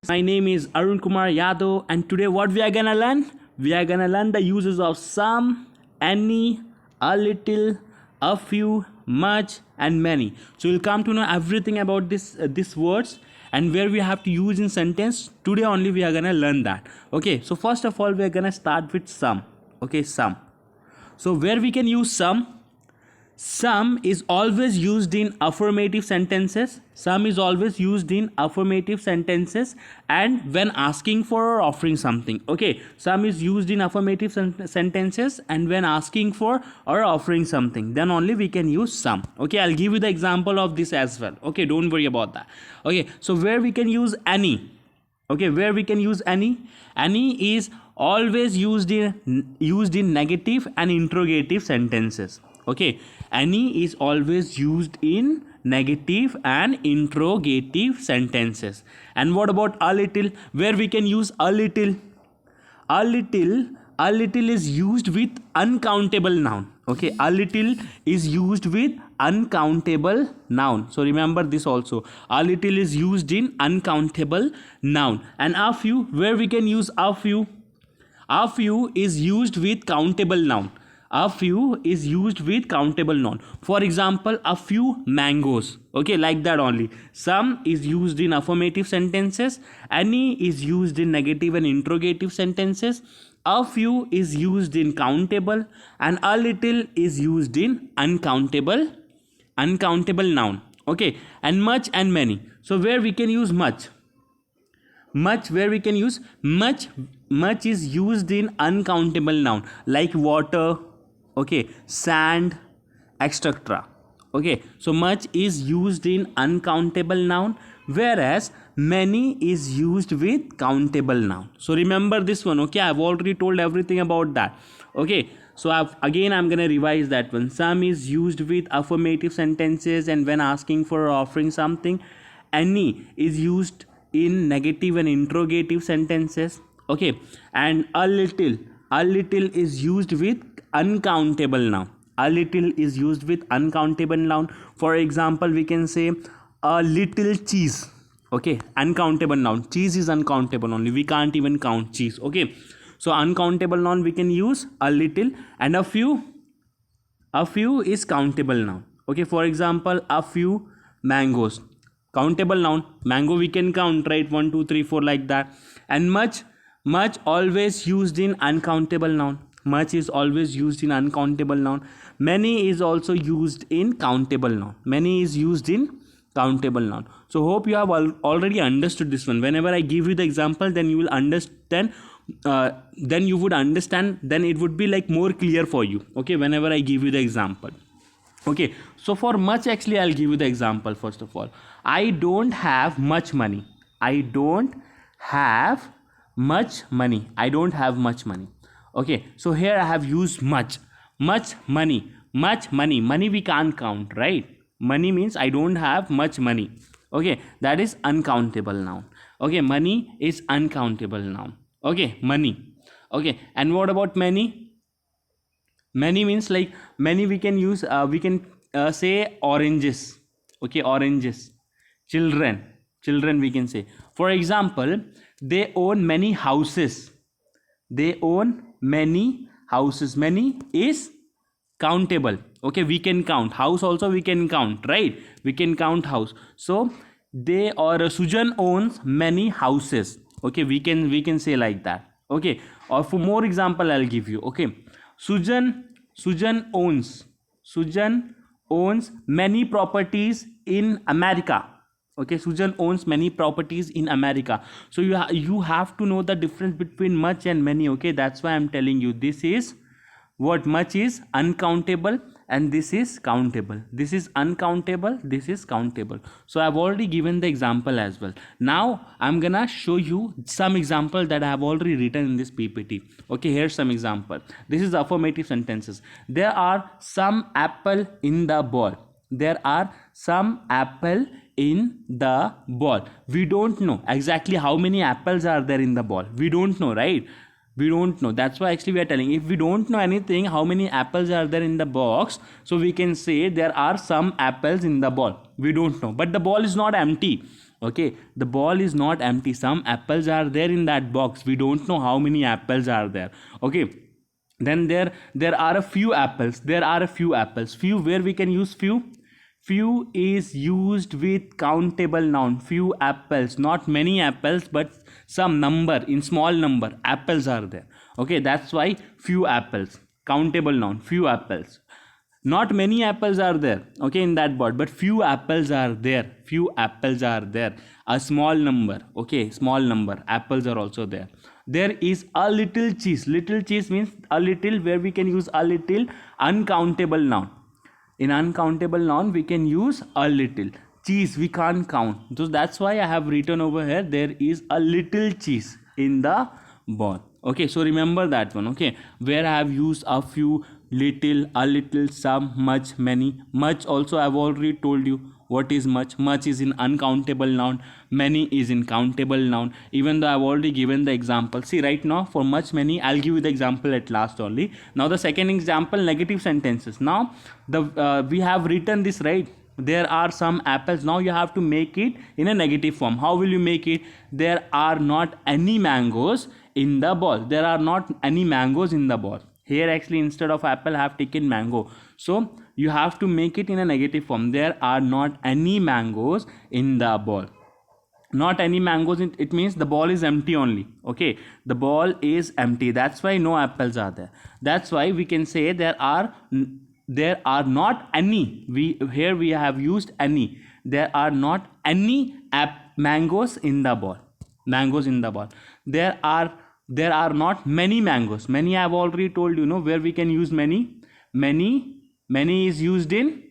My name is Arun Kumar Yadav, and today what we are gonna learn? We are gonna learn the uses of some, any, a little, a few, much, and many. So you'll come to know everything about these words and where we have to use in sentence. Today only we are gonna learn that. Okay. So first of all, we are gonna start with some. Okay, some. So where we can use some is always used in affirmative sentences. Some is always used in affirmative sentences and when asking for or offering something. Okay, some is used in affirmative sentences and when asking for or offering something. Then only we can use some. Okay, I'll give you the example of this as well. Okay, don't worry about that. Okay, so where we can use any. Okay, where we can use any is always used in negative and interrogative sentences. Okay, any is always used in negative and interrogative sentences. And what about a little? Where we can use a little? A little is used with uncountable noun. Okay, a little is used with uncountable noun. So remember this also. A little is used in uncountable noun. And a few, where we can use a few? A few is used with countable noun. A few is used with countable noun. For example, a few mangoes. Okay, like that only. Some is used in affirmative sentences. Any is used in negative and interrogative sentences. A few is used in countable and a little is used in uncountable noun. Okay, and much and many. So where we can use much? Where we can use much is used in uncountable noun like water, okay, sand, etc. Okay, so much is used in uncountable noun, whereas many is used with countable noun. So remember this one. Okay, I've already told everything about that. Okay, so I'm gonna revise that one. Some is used with affirmative sentences and when asking for or offering something. Any is used in negative and interrogative sentences. Okay, and a little is used with uncountable noun. A little is used with uncountable noun. For example, we can say a little cheese. Okay, uncountable noun. Cheese is uncountable only. We can't even count cheese. Okay, so uncountable noun we can use a little. And a few is countable noun. Okay, for example, a few mangoes. Countable noun. Mango we can count, right? 1 2 3 4 like that. And much always used in uncountable noun. Much is always used in uncountable noun. Many is also used in countable noun. Many is used in countable noun. So hope you have already understood this one. Whenever I give you the example, then you will understand. Then you would understand. Then it would be like more clear for you. Okay, whenever I give you the example. Okay, so for much, actually I'll give you the example. First of all, I don't have much money. I don't have much money. I don't have much money. Okay, so here I have used much money. Money we can't count, right? Money means I don't have much money. Okay, that is uncountable noun. Okay, money is uncountable noun. Okay, money. Okay, and what about many? Many means like many we can use, say oranges. Okay, oranges. Children we can say. For example, they own many houses. They own many houses. Many is countable. Okay, we can count. House also we can count, right? We can count house. So they or Sujan owns many houses. Okay, we can say like that. Okay, or for more example I'll give you. Okay, Sujan owns many properties in America. Okay, Sujan owns many properties in America. So you have to know the difference between much and many. Okay, that's why I'm telling you this is what much is uncountable and this is countable. This is uncountable, this is countable. So I've already given the example as well. Now I'm gonna show you some example that I have already written in this PPT. Okay, here's some example. This is affirmative sentences. There are some apple in the ball. There are some apple in the ball. We don't know exactly how many apples are there in the ball. We don't know, right? We don't know. That's why actually we are telling, if we don't know anything, how many apples are there in the box, so we can say there are some apples in the ball. We don't know, but the ball is not empty. Okay, the ball is not empty. Some apples are there in that box. We don't know how many apples are there. Okay, then there are a few apples. There are a few apples. Few, where we can use few. Few is used with countable noun. Few apples, not many apples, but some number, in small number apples are there. Okay, that's why few apples, countable noun, few apples. Not many apples are there, okay, in that board, but few apples are there. Few apples are there, a small number. Okay, small number apples are also there. There is a little cheese. Little cheese means a little, where we can use a little, uncountable noun. In uncountable noun we can use a little. Cheese we can't count, so that's why I have written over here, there is a little cheese in the ball. Okay, so remember that one. Okay, where I have used a few, little, a little, some, much, many. Much also I've already told you what is much. Much is in uncountable noun, many is in countable noun, even though I've already given the example. See, right now for much, many, I'll give you the example at last only. Now the second example, negative sentences. Now the we have written this, right? There are some apples. Now you have to make it in a negative form. How will you make it? There are not any mangoes in the ball. There are not any mangoes in the ball. Here actually instead of apple I have taken mango. So you have to make it in a negative form. There are not any mangoes in the ball. Not any mangoes, it means the ball is empty only. Okay, the ball is empty. That's why no apples are there. That's why we can say there are not any. Here we have used any. There are not any mangoes in the ball. Mangoes in the ball. There are not many mangoes. Many I have already told you, where we can use many. Many is used in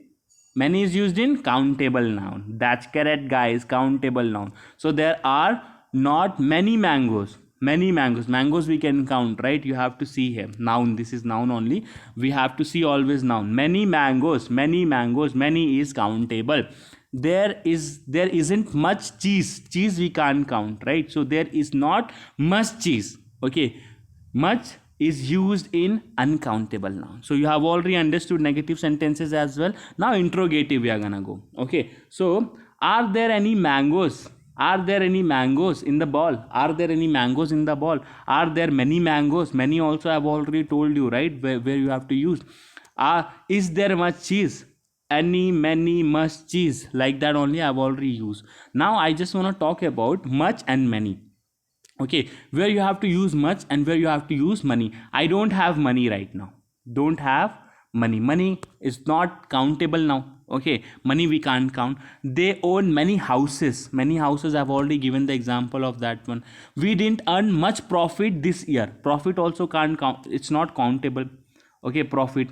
countable noun. That's correct, guys. Countable noun. So there are not many mangoes. Mangoes we can count, right? You have to see here. Noun. This is noun only. We have to see always noun. Many mangoes. Many is countable. There isn't much cheese we can't count, right? So there is not much cheese. Okay, much is used in uncountable noun. So you have already understood negative sentences as well. Now interrogative we are gonna go. Okay, so are there any mangoes? Are there any mangoes in the ball? Are there any mangoes in the ball? Are there many mangoes? Many also I have already told you, right? Where you have to use. Is there much cheese? Any, many, much, cheese. Like that only I have already used. Now I just want to talk about much and many. Okay, where you have to use much and where you have to use money. I don't have money right now. Don't have money. Money is not countable now. Okay, money we can't count. They own many houses. Many houses, I've already given the example of that one. We didn't earn much profit this year. Profit also can't count. It's not countable. Okay, profit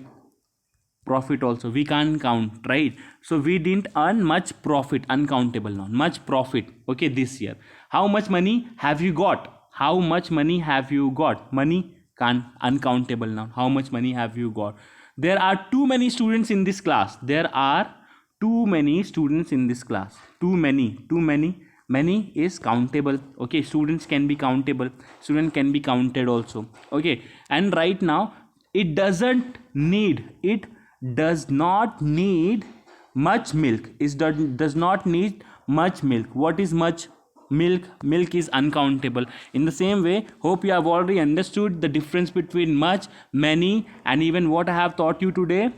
also we can't count, right? So we didn't earn much profit, uncountable noun, much profit, okay, this year. How much money have you got? How much money have you got? Money, can't, uncountable noun. How much money have you got? There are too many students in this class. There are too many students in this class. Too many is countable. Okay, students can be countable. Student can be counted also. Okay, and right now it does not need much milk. It does not need much milk. What is much? Milk is uncountable. In the same way, hope you have already understood the difference between much, many, and even what I have taught you today.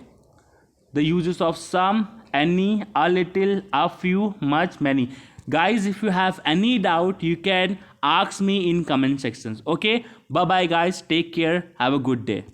The uses of some, any, a little, a few, much, many. Guys, if you have any doubt, you can ask me in comment sections. Okay, bye bye guys, take care, have a good day.